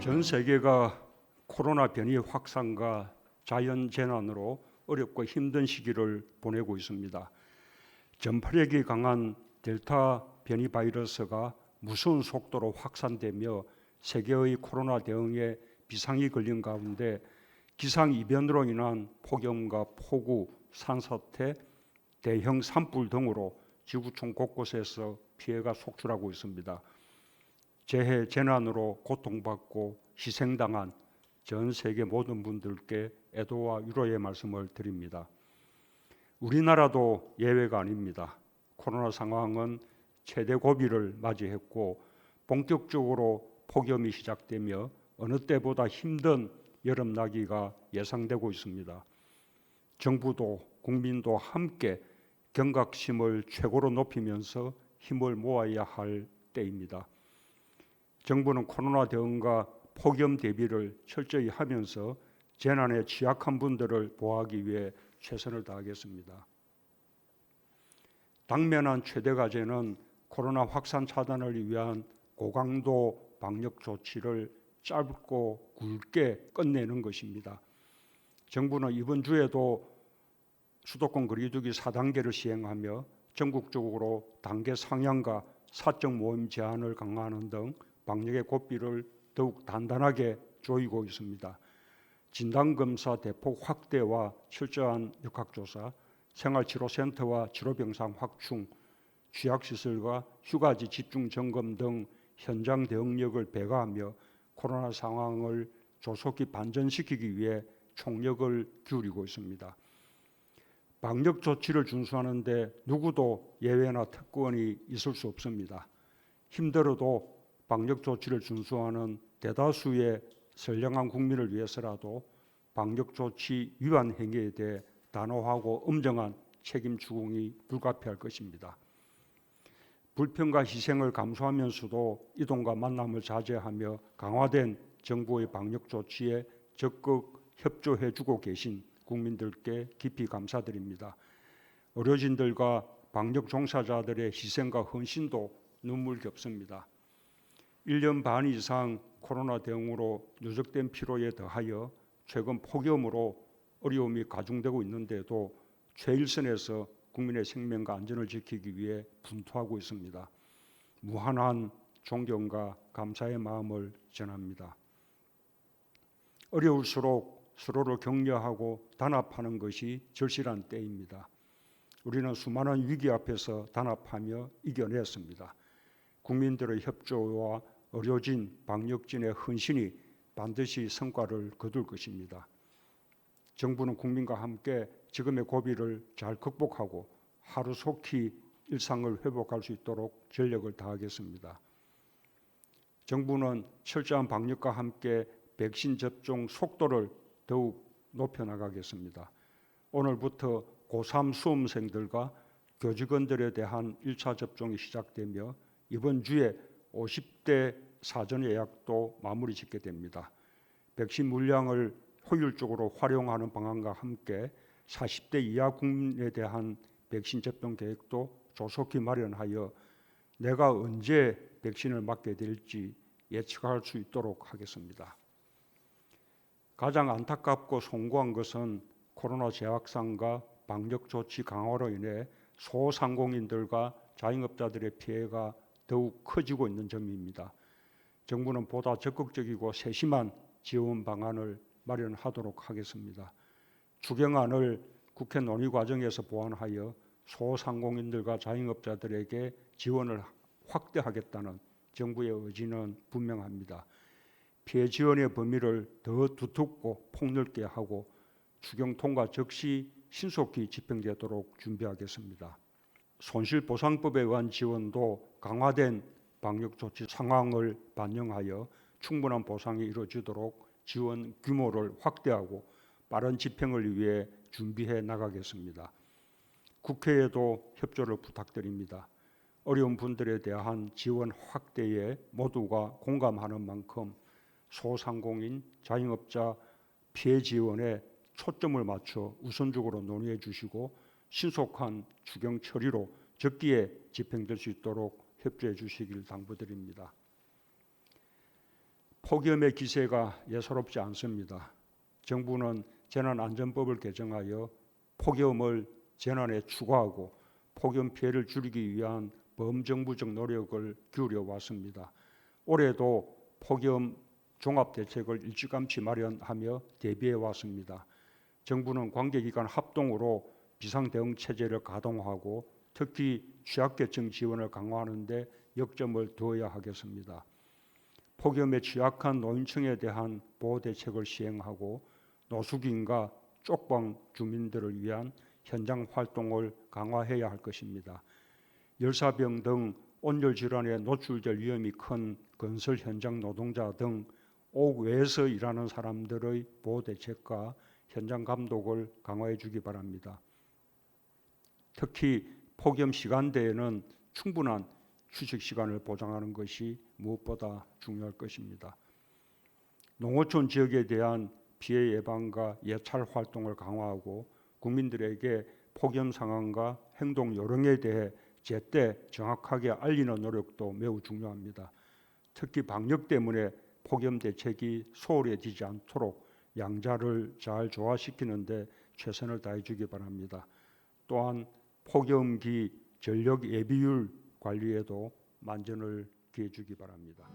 전 세계가 코로나 변이 확산과 자연 재난으로 어렵고 힘든 시기를 보내고 있습니다. 전파력이 강한 델타 변이 바이러스가 무서운 속도로 확산되며 세계의 코로나 대응에 비상이 걸린 가운데 기상 이변으로 인한 폭염과 폭우, 산사태, 대형 산불 등으로 지구촌 곳곳에서 피해가 속출하고 있습니다. 재해 재난으로 고통받고 희생당한 전 세계 모든 분들께 애도와 위로의 말씀을 드립니다. 우리나라도 예외가 아닙니다. 코로나 상황은 최대 고비를 맞이했고 본격적으로 폭염이 시작되며 어느 때보다 힘든 여름나기가 예상되고 있습니다. 정부도 국민도 함께 경각심을 최고로 높이면서 힘을 모아야 할 때입니다. 정부는 코로나 대응과 폭염 대비를 철저히 하면서 재난에 취약한 분들을 보호하기 위해 최선을 다하겠습니다. 당면한 최대 과제는 코로나 확산 차단을 위한 고강도 방역 조치를 짧고 굵게 끝내는 것입니다. 정부는 이번 주에도 수도권 거리두기 4단계를 시행하며 전국적으로 단계 상향과 사적 모임 제한을 강화하는 등 방역의 고삐를 더욱 단단하게 조이고 있습니다. 진단검사 대폭 확대와 철저한 역학조사, 생활치료센터와 치료병상 확충, 취약시설과 휴가지 집중 점검 등 현장 대응력을 배가하며 코로나 상황을 조속히 반전시키기 위해 총력을 기울이고 있습니다. 방역 조치를 준수하는데 누구도 예외나 특권이 있을 수 없습니다. 힘들어도 방역 조치를 준수하는 대다수의 선량한 국민을 위해서라도 방역 조치 위반 행위에 대해 단호하고 엄정한 책임 추궁이 불가피할 것입니다. 불편과 희생을 감수하면서도 이동과 만남을 자제하며 강화된 정부의 방역 조치에 적극 협조해주고 계신 국민들께 깊이 감사드립니다. 의료진들과 방역 종사자들의 희생과 헌신도 눈물겹습니다. 1년 반 이상 코로나 대응으로 누적된 피로에 더하여 최근 폭염으로 어려움이 가중되고 있는데도 최일선에서 국민의 생명과 안전을 지키기 위해 분투하고 있습니다. 무한한 존경과 감사의 마음을 전합니다. 어려울수록 서로를 격려하고 단합하는 것이 절실한 때입니다. 우리는 수많은 위기 앞에서 단합하며 이겨냈습니다. 국민들의 협조와 의료진, 방역진의 헌신이 반드시 성과를 거둘 것입니다. 정부는 국민과 함께 지금의 고비를 잘 극복하고 하루속히 일상을 회복할 수 있도록 전력을 다하겠습니다. 정부는 철저한 방역과 함께 백신 접종 속도를 더욱 높여나가겠습니다. 오늘부터 고3 수험생들과 교직원들에 대한 1차 접종이 시작되며 이번 주에 50대 사전 예약도 마무리 짓게 됩니다. 백신 물량을 효율적으로 활용하는 방안과 함께 40대 이하 국민에 대한 백신 접종 계획도 조속히 마련하여 내가 언제 백신을 맞게 될지 예측할 수 있도록 하겠습니다. 가장 안타깝고 송구한 것은 코로나 재확산과 방역 조치 강화로 인해 소상공인들과 자영업자들의 피해가 더욱 커지고 있는 점입니다. 정부는 보다 적극적이고 세심한 지원 방안을 마련하도록 하겠습니다. 추경안을 국회 논의 과정에서 보완하여 소상공인들과 자영업자들에게 지원을 확대하겠다는 정부의 의지는 분명합니다. 피해 지원의 범위를 더 두텁고 폭넓게 하고 추경 통과 즉시 신속히 집행되도록 준비하겠습니다. 손실보상법에 의한 지원도 강화된 방역조치 상황을 반영하여 충분한 보상이 이루어지도록 지원 규모를 확대하고 빠른 집행을 위해 준비해 나가겠습니다. 국회에도 협조를 부탁드립니다. 어려운 분들에 대한 지원 확대에 모두가 공감하는 만큼 소상공인, 자영업자 피해 지원에 초점을 맞춰 우선적으로 논의해 주시고 신속한 추경 처리로 적기에 집행될 수 있도록 협조해 주시길 당부드립니다. 폭염의 기세가 예사롭지 않습니다. 정부는 재난안전법을 개정하여 폭염을 재난에 추가하고 폭염 피해를 줄이기 위한 범정부적 노력을 기울여 왔습니다. 올해도 폭염 종합대책을 일찌감치 마련하며 대비해 왔습니다. 정부는 관계기관 합동으로 비상대응체제를 가동하고 특히 취약계층 지원을 강화하는 데 역점을 두어야 하겠습니다. 폭염에 취약한 노인층에 대한 보호대책을 시행하고 노숙인과 쪽방 주민들을 위한 현장 활동을 강화해야 할 것입니다. 열사병 등 온열 질환에 노출될 위험이 큰 건설 현장 노동자 등 옥 외에서 일하는 사람들의 보호대책과 현장 감독을 강화해 주기 바랍니다. 특히 폭염 시간대에는 충분한 휴식 시간을 보장하는 것이 무엇보다 중요할 것입니다. 농어촌 지역에 대한 피해 예방과 예찰 활동을 강화하고 국민들에게 폭염 상황과 행동 요령에 대해 제때 정확하게 알리는 노력도 매우 중요합니다. 특히 방역 때문에 폭염 대책이 소홀해지지 않도록 양자를 잘 조화시키는 데 최선을 다해 주기 바랍니다. 또한 폭염기 전력 예비율 관리에도 만전을 기해 주기 바랍니다.